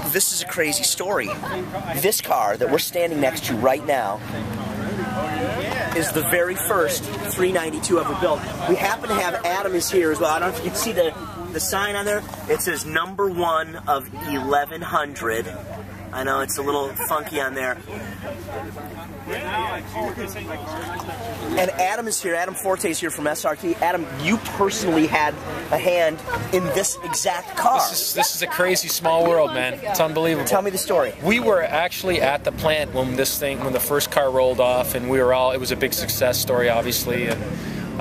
this is a crazy story. This car that we're standing next to right now is the very first 392 ever built. We happen to have Adam is here as well. I don't know if you can see the sign on there. It says #1 of 1100. I know it's a little funky on there. And Adam is here. Adam Forte is here from SRT. Adam, you personally had a hand in this exact car. This is a crazy small world, man. It's unbelievable. Tell me the story. We were actually at the plant when the first car rolled off, and we were all. It was a big success story, obviously, and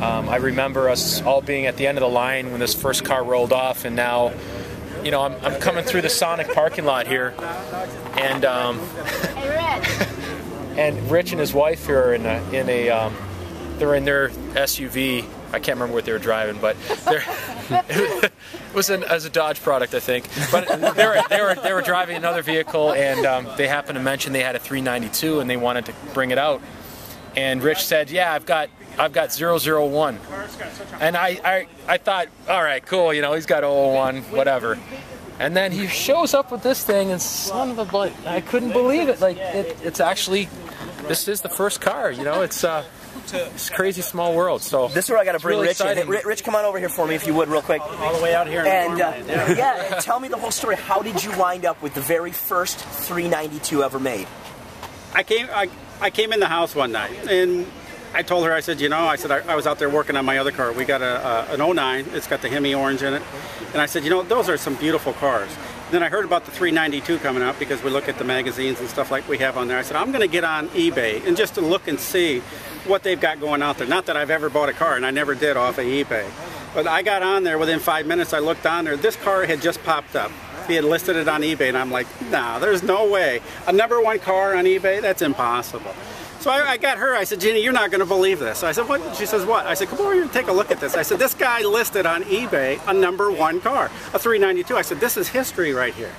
I remember us all being at the end of the line when this first car rolled off, and now. You know, I'm coming through the Sonic parking lot here, and hey, Rich. and Rich and his wife here are they're in their SUV. I can't remember what they were driving, but it was as a Dodge product, I think. But they were driving another vehicle, and they happened to mention they had a 392 and they wanted to bring it out. And Rich said, "Yeah, I've got 001." And I thought, all right, cool, you know, he's got 001, whatever. And then he shows up with this thing, and son of a butt, I couldn't believe it. Like, it's actually, this is the first car, you know, it's a crazy small world. So this is where I got to bring really Rich in. Rich, come on over here for me, if you would, real quick. All the way out here. And yeah, tell me the whole story. How did you wind up with the very first 392 ever made? I came in the house one night, and I told her, I said, you know, I was out there working on my other car. We got an 09. It's got the Hemi orange in it. And I said, you know, those are some beautiful cars. And then I heard about the 392 coming out because we look at the magazines and stuff like we have on there. I said, I'm going to get on eBay and just to look and see what they've got going out there. Not that I've ever bought a car, and I never did off of eBay. But I got on there within 5 minutes. I looked on there. This car had just popped up. He had listed it on eBay, and I'm like, nah, there's no way. A #1 car on eBay? That's impossible. So I got her, I said, Jeannie, you're not going to believe this. I said, what? She says, what? I said, come over here and take a look at this. I said, this guy listed on eBay a #1 car, a 392. I said, this is history right here.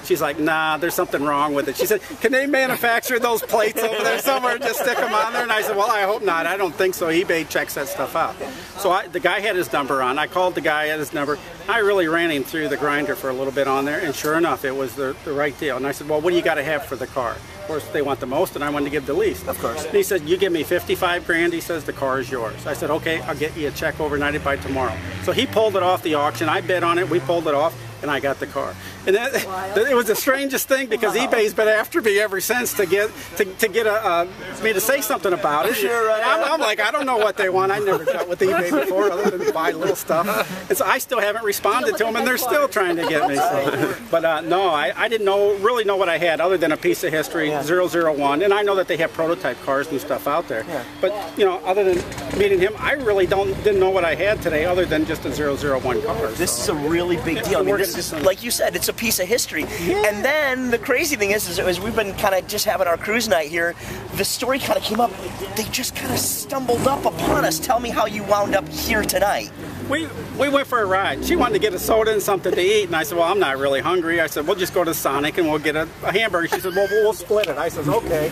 She's like, nah, there's something wrong with it. She said, can they manufacture those plates over there somewhere and just stick them on there? And I said, well, I hope not. I don't think so. eBay checks that stuff out. So the guy had his number on. I called the guy, had his number. I really ran him through the grinder for a little bit on there, and sure enough, it was the right deal. And I said, well, what do you got to have for the car? Of course, they want the most, and I wanted to give the least. Of course. And he said, you give me 55 grand. He says, the car is yours. I said, okay, I'll get you a check overnighted by tomorrow. So he pulled it off the auction. I bid on it. We pulled it off, and I got the car. And it was the strangest thing because eBay's been after me ever since to get me to say something about it. Sure, I'm like, I don't know what they want. I never dealt with eBay before other than buy little stuff. And so I still haven't responded to them, and they're still trying to get me. So. But no, I didn't really know what I had other than a piece of history, 001. And I know that they have prototype cars and stuff out there. Yeah. But, you know, other than meeting him, I really didn't know what I had today other than just a 001 car. This is a really big deal. I mean, this is, like you said, it's a piece of history. Yeah. And then the crazy thing is as we've been kind of just having our cruise night here, the story kind of came up. They just kind of stumbled up upon us. Tell me how you wound up here tonight. We went for a ride. She wanted to get a soda and something to eat, and I said, well, I'm not really hungry. I said, we'll just go to Sonic and we'll get a hamburger. She said, well, we'll split it. I said, okay.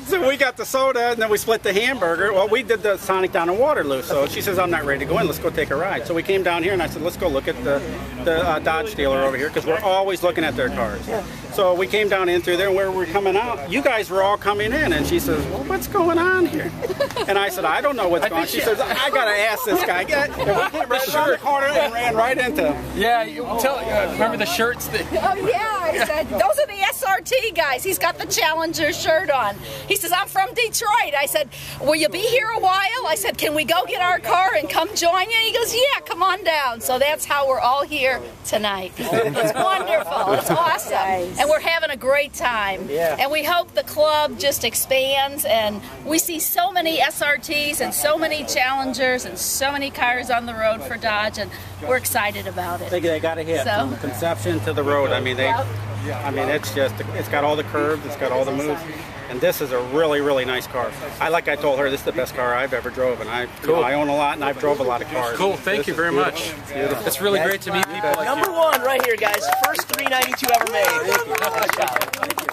So we got the soda, and then we split the hamburger. Well, we did the Sonic down in Waterloo, so she says, I'm not ready to go in. Let's go take a ride. So we came down here, and I said, let's go look at the Dodge dealer over here, because we're always looking at their cars. Yeah. So we came down in through there, and where we're coming out, you guys were all coming in, and she says, well, what's going on here? And I said, I don't know what's going on. She says, I got to ask this guy. And we came right around the corner and ran right into him. Yeah, remember the shirts? Oh, yeah, I said, those are the SRT guys. He's got the Challenger shirt on. He says, I'm from Detroit. I said, will you be here a while? I said, can we go get our car and come join you? He goes, yeah, come on down. So that's how we're all here tonight. It's wonderful. It's awesome. And we're having a great time. Yeah. And we hope the club just expands, and we see so many SRTs and so many Challengers and so many cars on the road for Dodge, and we're excited about it. They got to hit from conception to the road. I mean, it's got all the curves, it's got all the moves, and this is a really, really nice car. Like I told her, this is the best car I've ever drove, and I own a lot, and I've drove a lot of cars. Cool, thank you very much. It's really great to meet people like you. #1 right here, guys. First 392 ever made. Thank you.